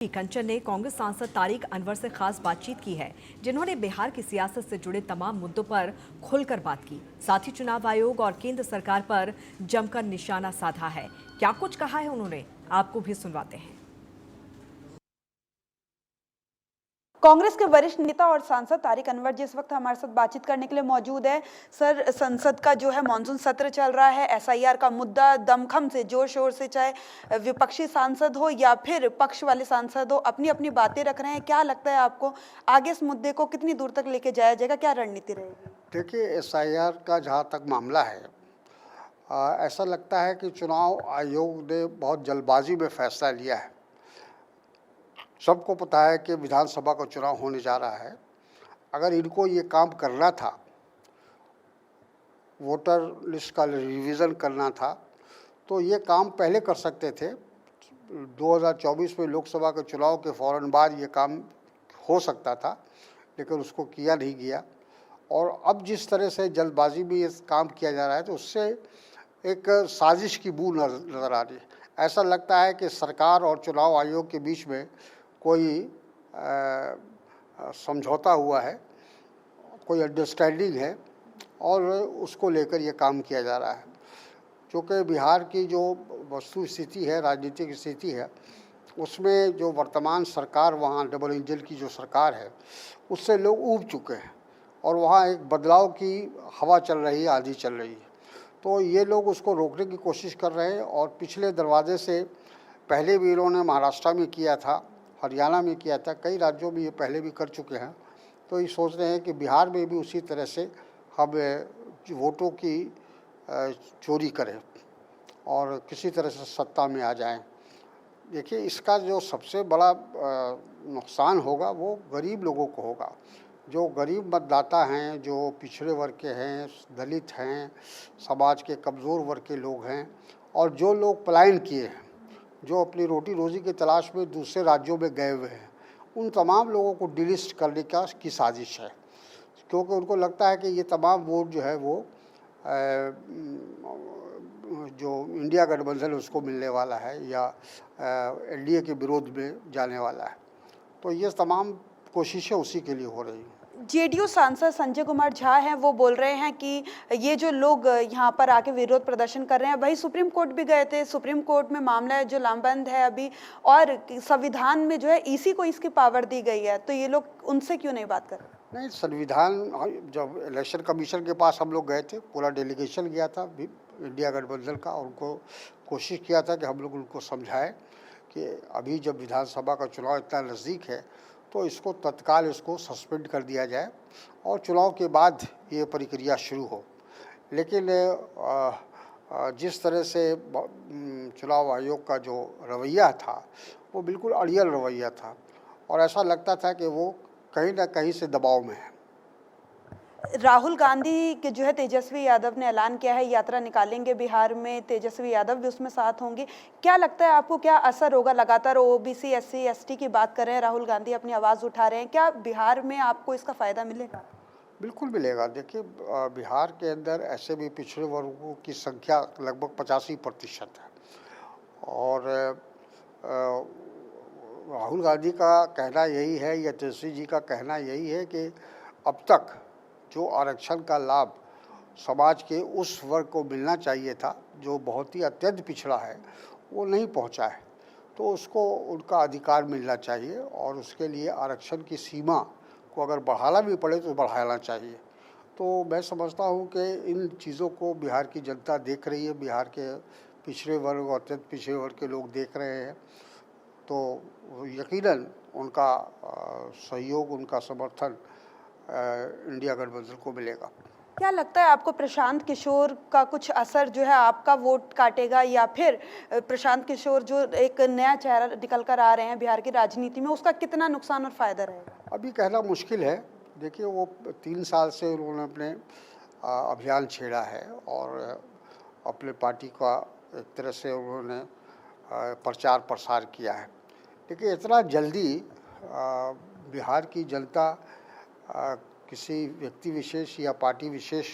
कंचन ने कांग्रेस सांसद तारिक अनवर से खास बातचीत की है, जिन्होंने बिहार की सियासत से जुड़े तमाम मुद्दों पर खुलकर बात की। साथ ही चुनाव आयोग और केंद्र सरकार पर जमकर निशाना साधा है। क्या कुछ कहा है उन्होंने, आपको भी सुनवाते हैं। कांग्रेस के वरिष्ठ नेता और सांसद तारिक अनवर जी इस वक्त हमारे साथ बातचीत करने के लिए मौजूद है। सर, संसद का जो है मानसून सत्र चल रहा है, एसआईआर का मुद्दा दमखम से जोर शोर से, चाहे विपक्षी सांसद हो या फिर पक्ष वाले सांसद हो, अपनी अपनी बातें रख रहे हैं। क्या लगता है आपको आगे इस मुद्दे को कितनी दूर तक लेके जाया जाएगा, क्या रणनीति रहेगी? देखिए, एसआईआर का जहाँ तक मामला है, ऐसा लगता है कि चुनाव आयोग ने बहुत जल्दबाजी में फैसला लिया है। सबको पता है कि विधानसभा का चुनाव होने जा रहा है। अगर इनको ये काम करना था, वोटर लिस्ट का रिवीजन करना था, तो ये काम पहले कर सकते थे। 2024 में लोकसभा के चुनाव के फ़ौरन बाद ये काम हो सकता था, लेकिन उसको किया नहीं गया। और अब जिस तरह से जल्दबाजी में ये काम किया जा रहा है, तो उससे एक साजिश की बू नज़र आ रही है। ऐसा लगता है कि सरकार और चुनाव आयोग के बीच में कोई समझौता हुआ है, कोई अंडरस्टैंडिंग है और उसको लेकर ये काम किया जा रहा है। क्योंकि बिहार की जो वस्तु स्थिति है, राजनीतिक स्थिति है, उसमें जो वर्तमान सरकार, वहाँ डबल इंजन की जो सरकार है, उससे लोग ऊब चुके हैं और वहाँ एक बदलाव की हवा चल रही है, आंधी चल रही है। तो ये लोग उसको रोकने की कोशिश कर रहे हैं और पिछले दरवाजे से पहले भी इन्होंने महाराष्ट्र में किया था, हरियाणा में किया था, कई राज्यों में ये पहले भी कर चुके हैं। तो ये सोच रहे हैं कि बिहार में भी उसी तरह से हम वोटों की चोरी करें और किसी तरह से सत्ता में आ जाएं। देखिए, इसका जो सबसे बड़ा नुकसान होगा वो गरीब लोगों को होगा। जो गरीब मतदाता हैं, जो पिछड़े वर्ग के हैं, दलित हैं, समाज के कमज़ोर वर्ग के लोग हैं और जो लोग पलायन किए हैं, जो अपनी रोटी रोज़ी की तलाश में दूसरे राज्यों में गए हुए हैं, उन तमाम लोगों को डिलिस्ट करने की साजिश है। क्योंकि उनको लगता है कि ये तमाम वोट जो है वो जो इंडिया गठबंधन उसको मिलने वाला है या एनडीए के विरोध में जाने वाला है। तो ये तमाम कोशिशें उसी के लिए हो रही हैं। जेडीयू सांसद संजय कुमार झा हैं, वो बोल रहे हैं कि ये जो लोग यहाँ पर आके विरोध प्रदर्शन कर रहे हैं, भाई सुप्रीम कोर्ट भी गए थे, सुप्रीम कोर्ट में मामला है जो लामबंद है अभी, और संविधान में जो है ईसी को इसकी पावर दी गई है, तो ये लोग उनसे क्यों नहीं बात कर रहे? नहीं, संविधान, जब इलेक्शन कमीशन के पास हम लोग गए थे, पूरा डेलीगेशन गया था इंडिया गठबंधन का, और उनको कोशिश किया था कि हम लोग उनको समझाएं कि अभी जब विधानसभा का चुनाव इतना नज़दीक है तो इसको तत्काल इसको सस्पेंड कर दिया जाए और चुनाव के बाद ये प्रक्रिया शुरू हो। लेकिन जिस तरह से चुनाव आयोग का जो रवैया था वो बिल्कुल अड़ियल रवैया था और ऐसा लगता था कि वो कहीं ना कहीं से दबाव में है। राहुल गांधी के जो है तेजस्वी यादव ने ऐलान किया है यात्रा निकालेंगे बिहार में, तेजस्वी यादव भी उसमें साथ होंगे। क्या लगता है आपको, क्या असर होगा? लगातार ओबीसी, एससी, एसटी की बात कर रहे हैं, राहुल गांधी अपनी आवाज़ उठा रहे हैं, क्या बिहार में आपको इसका फ़ायदा मिलेगा? बिल्कुल मिलेगा। देखिए, बिहार के अंदर ऐसे भी पिछड़े वर्गों की संख्या लगभग 85% है और राहुल गांधी का कहना यही है या तेजस्वी जी का कहना यही है कि अब तक जो आरक्षण का लाभ समाज के उस वर्ग को मिलना चाहिए था जो बहुत ही अत्यंत पिछड़ा है, वो नहीं पहुंचा है। तो उसको उनका अधिकार मिलना चाहिए और उसके लिए आरक्षण की सीमा को अगर बढ़ाना भी पड़े तो बढ़ाना चाहिए। तो मैं समझता हूं कि इन चीज़ों को बिहार की जनता देख रही है, बिहार के पिछड़े वर्ग और अत्यंत पिछड़े वर्ग के लोग देख रहे हैं। तो यकीनन उनका सहयोग, उनका समर्थन इंडिया गठबंधन को मिलेगा। क्या लगता है आपको, प्रशांत किशोर का कुछ असर जो है आपका वोट काटेगा, या फिर प्रशांत किशोर जो एक नया चेहरा निकल कर आ रहे हैं बिहार की राजनीति में, उसका कितना नुकसान और फायदा रहेगा? अभी कहना मुश्किल है। देखिए, वो 3 साल से उन्होंने अपने अभियान छेड़ा है और अपने पार्टी का एक तरह से उन्होंने प्रचार प्रसार किया है। लेकिन इतना जल्दी बिहार की जनता किसी व्यक्ति विशेष या पार्टी विशेष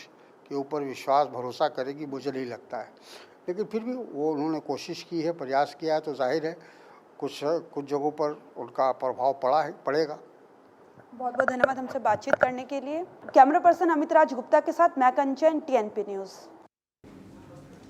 के ऊपर विश्वास भरोसा करेगी, मुझे नहीं लगता है। लेकिन फिर भी वो उन्होंने कोशिश की है, प्रयास किया है, तो जाहिर है कुछ कुछ जगहों पर उनका प्रभाव पड़ेगा। बहुत बहुत धन्यवाद हमसे बातचीत करने के लिए। कैमरा पर्सन अमित राज गुप्ता के साथ मैं कंचन, TNP न्यूज़।